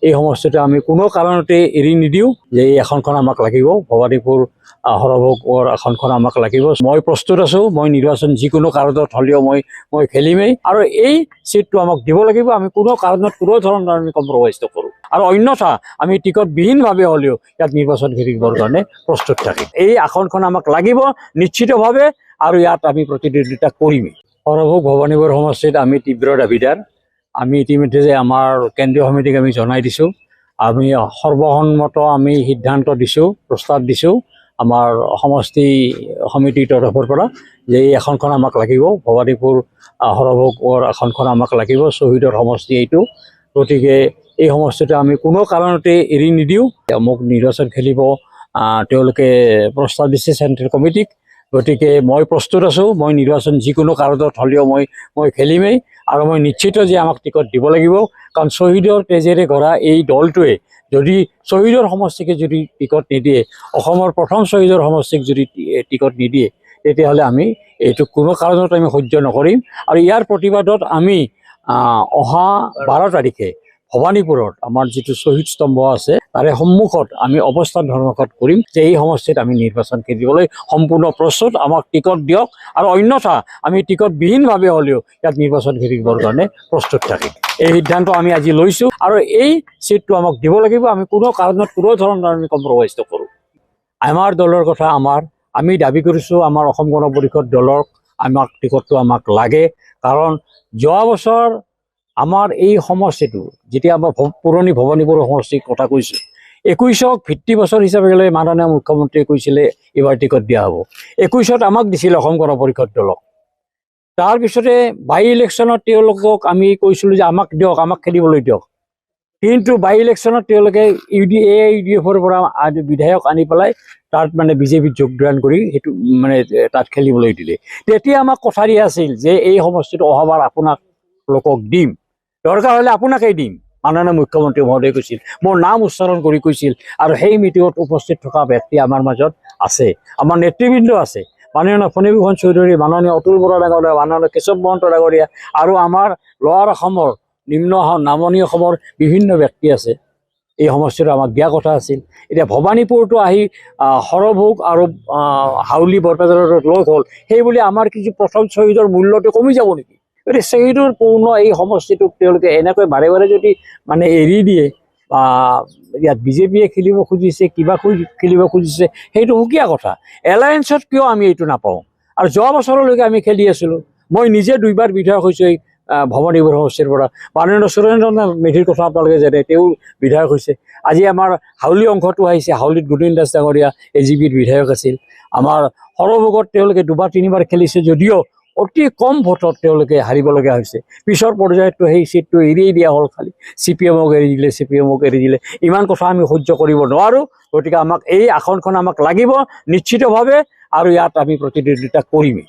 এই সমষ্টিটো আমি কোনো কাৰণতে এৰি নিদিওঁ যে এই আসনখন আমাক লাগিব, ভৱানীপুৰ সৰভোগৰ আসনখন আমাক লাগিব। মই প্ৰস্তুত আছোঁ, মই নিৰ্বাচন যিকোনো কাৰণত হ'লেও মই খেলিমেই আৰু এই চিটটো আমাক দিব লাগিব। আমি কোনো কাৰণত কোনো ধৰণৰ আমি কম্প্ৰমাইজ নকৰোঁ আৰু অন্যথা আমি টিকটবিহীনভাৱে হ'লেও ইয়াত নিৰ্বাচন খেলিবৰ কাৰণে প্ৰস্তুত থাকিম। এই আসনখন আমাক লাগিব নিশ্চিতভাৱে আৰু ইয়াত আমি প্ৰতিদ্বন্দ্বিতা কৰিমেই। সৰভোগ ভৱানীপুৰ সমষ্টিত আমি তীব্ৰ দাবীদাৰ। আমি ইতিমধ্যে যে আমাৰ কেন্দ্ৰীয় সমিতিক আমি জনাই দিছোঁ, আমি সৰ্বসন্মত আমি সিদ্ধান্ত দিছোঁ, প্ৰস্তাৱ দিছোঁ আমাৰ সমষ্টি সমিতিৰ তৰফৰ পৰা যে এই আসনখন আমাক লাগিব, ভৱানীপুৰ সৰভোগৰ আসনখন আমাক লাগিব। শ্বহীদৰ সমষ্টি এইটো, গতিকে এই সমষ্টিটো আমি কোনো কাৰণতে এৰি নিদিওঁ। মোক নিৰ্বাচন খেলিব তেওঁলোকে প্ৰস্তাৱ দিছে চেণ্ট্ৰেল কমিটিক, গতিকে মই প্ৰস্তুত আছোঁ। মই নিৰ্বাচন যিকোনো কাৰণত হ'লেও মই খেলিমেই আৰু মই নিশ্চিত যে আমাক টিকট দিব লাগিব, কাৰণ শ্বহীদৰ তেজেৰে গঢ়া এই দলটোৱে যদি শ্বহীদৰ সমষ্টিকে যদি টিকট নিদিয়ে, অসমৰ প্ৰথম শ্বহীদৰ সমষ্টিক যদি টিকট নিদিয়ে, তেতিয়াহ'লে আমি এইটো কোনো কাৰণত আমি সহ্য নকৰিম আৰু ইয়াৰ প্ৰতিবাদত আমি অহা 12 তাৰিখে ভৱানীপুৰত আমাৰ যিটো শ্বহীদ স্তম্ভ আছে তাৰে সন্মুখত আমি অৱস্থান ধৰ্মঘট কৰিম যে এই সমষ্টিত আমি নিৰ্বাচন খেলিবলৈ সম্পূৰ্ণ প্ৰস্তুত, আমাক টিকট দিয়ক আৰু অন্যথা আমি টিকটবিহীনভাৱে হ'লেও ইয়াত নিৰ্বাচন খেলিবৰ কাৰণে প্ৰস্তুত থাকিম। এই সিদ্ধান্ত আমি আজি লৈছোঁ আৰু এই চিটটো আমাক দিব লাগিব। আমি কোনো কাৰণত কোনো ধৰণৰ আমি কম্প্ৰমাইজ নকৰোঁ। আমাৰ দলৰ কথা আমি দাবী কৰিছোঁ আমাৰ অসম গণ পৰিষদ দলক আমাক টিকটটো আমাক লাগে, কাৰণ যোৱা বছৰ আমাৰ এই সমষ্টিটো যেতিয়া আমাৰ পুৰণি ভৱানীপুৰ সমষ্টিৰ কথা কৈছোঁ, 21ক ভিত্তি বছৰ হিচাপে গ'লে মাননীয় মুখ্যমন্ত্ৰীয়ে কৈছিলে এইবাৰ টিকট দিয়া হ'ব। 21ত আমাক দিছিলে অসম গণ পৰিষদ দলক। তাৰপিছতে বাই ইলেকশ্যনত তেওঁলোকক আমি কৈছিলোঁ যে আমাক দিয়ক, আমাক খেলিবলৈ দিয়ক, কিন্তু বাই ইলেকশ্যনত তেওঁলোকে AIUDFৰ পৰা বিধায়ক আনি পেলাই তাত মানে বিজেপিত যোগদান কৰি সেইটো মানে তাত খেলিবলৈ দিলে। তেতিয়া আমাক কথা দিয়া আছিল যে এই সমষ্টিটো অহাবাৰ আপোনাক লোকক দিম, দৰকাৰ হ'লে আপোনাকেই দিম, মাননীয় মুখ্যমন্ত্ৰী মহোদয়ে কৈছিল, মোৰ নাম উচ্চাৰণ কৰি কৈছিল। আৰু সেই মিটিঙত উপস্থিত থকা ব্যক্তি আমাৰ মাজত আছে, আমাৰ নেতৃবৃন্দ আছে, মাননীয় ফণীভূষণ চৌধুৰী, মাননীয় অতুল বৰা ডাঙৰীয়া, মাননীয় কেশৱ মহন্ত ডাঙৰীয়া আৰু আমাৰ লোৱাৰ অসমৰ নামনি অসমৰ বিভিন্ন ব্যক্তি আছে। এই সমষ্টিটো আমাক দিয়া কথা আছিল। এতিয়া ভৱানীপুৰটো আহি সৰভোগ আৰু হাউলি বৰপেটাৰ লগ হ'ল, সেইবুলি আমাৰ কিছু প্ৰথম শ্বহীদৰ মূল্যটো কমি যাব নেকি? গতিকে শ্বহীদৰ পূৰ্ণ এই সমষ্টিটোক তেওঁলোকে এনেকৈ বাৰে বাৰে যদি মানে এৰি দিয়ে, ইয়াত বিজেপিয়ে খেলিব খুজিছে, কিবা খেলিব খুজিছে, সেইটো সুকীয়া কথা। এলায়েন্সত কিয় আমি এইটো নাপাওঁ? আৰু যোৱা বছৰলৈকে আমি খেলি আছিলোঁ। মই নিজে 2বাৰ বিধায়ক হৈছোঁ এই ভৱানীপুৰ সমষ্টিৰ পৰা। মাননীয় সুৰেন্দ্ৰ মেধিৰ কথা আপোনালোকে জানে, তেওঁ বিধায়ক হৈছে। আজি আমাৰ হাউলি অংশটো আহিছে, হাউলিত গোবিন্দ দাস ডাঙৰীয়া AGPৰ বিধায়ক আছিল। আমাৰ সৰভোগত তেওঁলোকে 2-3বাৰ খেলিছে যদিও অতি কম ভোটত তেওঁলোকে হাৰিবলগীয়া হৈছে। পিছৰ পৰ্যায়তো সেই চিটটো এৰিয়েই দিয়া হ'ল, খালি CPMক এৰি দিলে। ইমান কথা আমি সহ্য কৰিব নোৱাৰোঁ। গতিকে আমাক এই আসনখন আমাক লাগিব নিশ্চিতভাৱে আৰু ইয়াত আমি প্ৰতিদ্বন্দ্বিতা কৰিমেই।